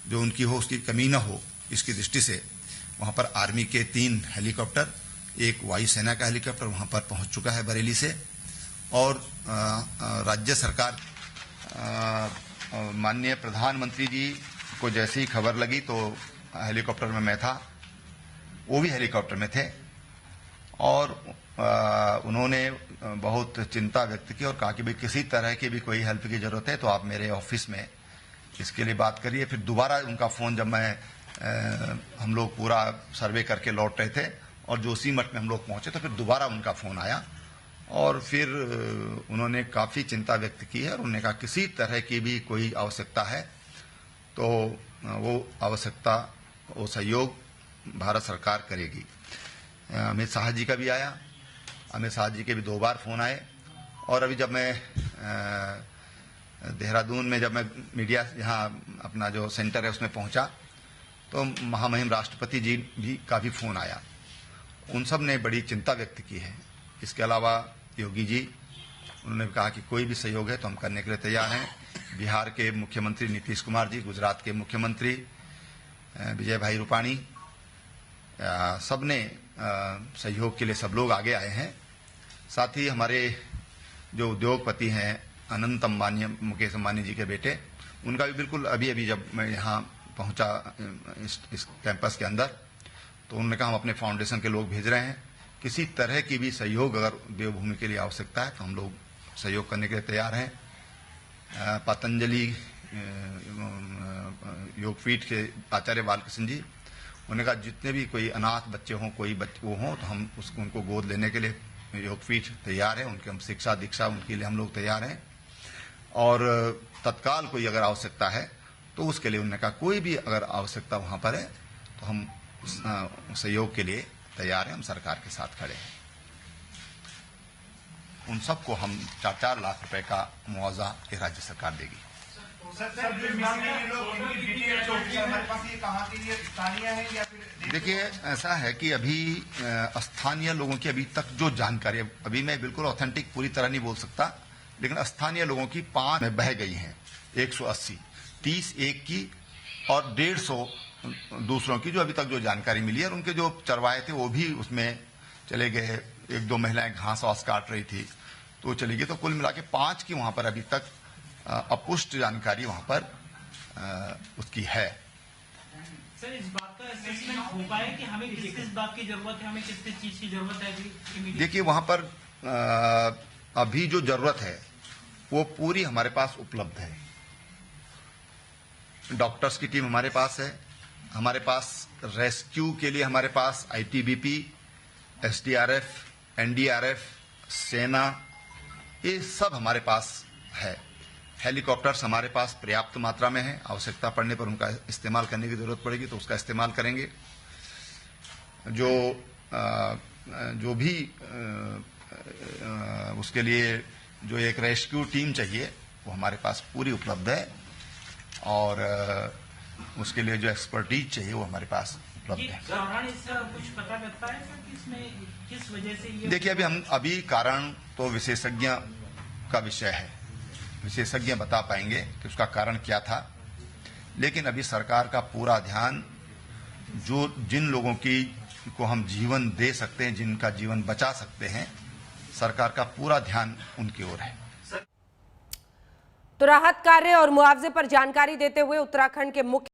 जो उनकी हो उसकी कमी न हो, इसकी दृष्टि से वहां पर आर्मी के 3 हेलीकॉप्टर, एक वायुसेना का हेलीकॉप्टर वहां पर पहुंच चुका है बरेली से। और राज्य सरकार, माननीय प्रधानमंत्री जी को जैसे ही खबर लगी तो हेलीकॉप्टर में मैं था, वो भी हेलीकॉप्टर में थे और उन्होंने बहुत चिंता व्यक्त की और कहा कि भाई किसी तरह की भी कोई हेल्प की जरूरत है तो आप मेरे ऑफिस में इसके लिए बात करिए। फिर दोबारा उनका फोन, जब हम लोग पूरा सर्वे करके लौट रहे थे और जोशीमठ में हम लोग पहुंचे तो फिर दोबारा उनका फोन आया और फिर उन्होंने काफी चिंता व्यक्त की है और उन्होंने कहा किसी तरह की भी कोई आवश्यकता है तो वो आवश्यकता, वो सहयोग भारत सरकार करेगी। अमित शाह जी का भी आया, अमित शाह जी के भी 2 बार फोन आए और अभी जब मैं देहरादून में जब मैं मीडिया यहाँ अपना जो सेंटर है उसमें पहुंचा तो महामहिम राष्ट्रपति जी भी का भी फोन आया। उन सब ने बड़ी चिंता व्यक्त की है। इसके अलावा योगी जी, उन्होंने कहा कि कोई भी सहयोग है तो हम करने के लिए तैयार हैं। बिहार के मुख्यमंत्री नीतीश कुमार जी, गुजरात के मुख्यमंत्री विजय भाई रूपाणी, सब ने सहयोग के लिए सब लोग आगे आए हैं। साथ ही हमारे जो उद्योगपति हैं अनंत अंबानी, मुकेश अंबानी जी के बेटे, उनका भी बिल्कुल अभी जब मैं यहाँ पहुंचा इस कैंपस के अंदर तो उन्होंने कहा हम अपने फाउंडेशन के लोग भेज रहे हैं, किसी तरह की भी सहयोग अगर देवभूमि के लिए आवश्यकता है तो हम लोग सहयोग करने के लिए तैयार हैं। पतंजलि योगपीठ के आचार्य बालकृष्ण जी, उन्होंने कहा जितने भी कोई अनाथ बच्चे हों, कोई वो हों तो हम उनको गोद लेने के लिए योगपीठ तैयार है, उनके हम शिक्षा दीक्षा उनके लिए हम लोग तैयार हैं। और तत्काल कोई अगर आवश्यकता है तो उसके लिए उन्होंने कहा कोई भी अगर आवश्यकता वहां पर है तो हम सहयोग के लिए तैयार हैं, हम सरकार के साथ खड़े हैं। उन सबको हम 4-4 लाख रुपए का मुआवजा ये राज्य सरकार देगी। देखिए, ऐसा है कि अभी स्थानीय लोगों की अभी तक जो जानकारी, अभी मैं बिल्कुल ऑथेंटिक पूरी तरह नहीं बोल सकता, लेकिन स्थानीय लोगों की 5 में बह गई हैं 180, 30 एक की और 150 दूसरों की, जो अभी तक जो जानकारी मिली है। और उनके जो चरवाहे थे वो भी उसमें चले गए, 1-2 महिलाएं घास वास काट रही थी तो चली गई। तो कुल मिला के 5 की वहां पर अभी तक अपुष्ट जानकारी वहां पर उसकी है। सर, इस बात का असेसमेंट हो पाए कि हमें किस बात की जरूरत है, हमें किस चीज की जरूरत है? देखिए, वहां पर अभी जो जरूरत है वो पूरी हमारे पास उपलब्ध है। डॉक्टर्स की टीम हमारे पास है, हमारे पास रेस्क्यू के लिए हमारे पास आईटीबीपी, एसडीआरएफ, एनडीआरएफ, सेना, ये सब हमारे पास है। हेलीकॉप्टर्स हमारे पास पर्याप्त मात्रा में है, आवश्यकता पड़ने पर उनका इस्तेमाल करने की जरूरत पड़ेगी तो उसका इस्तेमाल करेंगे। जो भी उसके लिए जो एक रेस्क्यू टीम चाहिए वो हमारे पास पूरी उपलब्ध है और उसके लिए जो एक्सपर्टीज चाहिए वो हमारे पास उपलब्ध है। कुछ पता लगता है सर कि इसमें किस वजह से ये? देखिए, अभी कारण तो विशेषज्ञ का विषय है, विशेषज्ञ बता पाएंगे कि उसका कारण क्या था। लेकिन अभी सरकार का पूरा ध्यान जिन लोगों को हम जीवन दे सकते हैं, जिनका जीवन बचा सकते हैं, सरकार का पूरा ध्यान उनकी ओर है। तो राहत कार्य और मुआवजे पर जानकारी देते हुए उत्तराखंड के मुख्य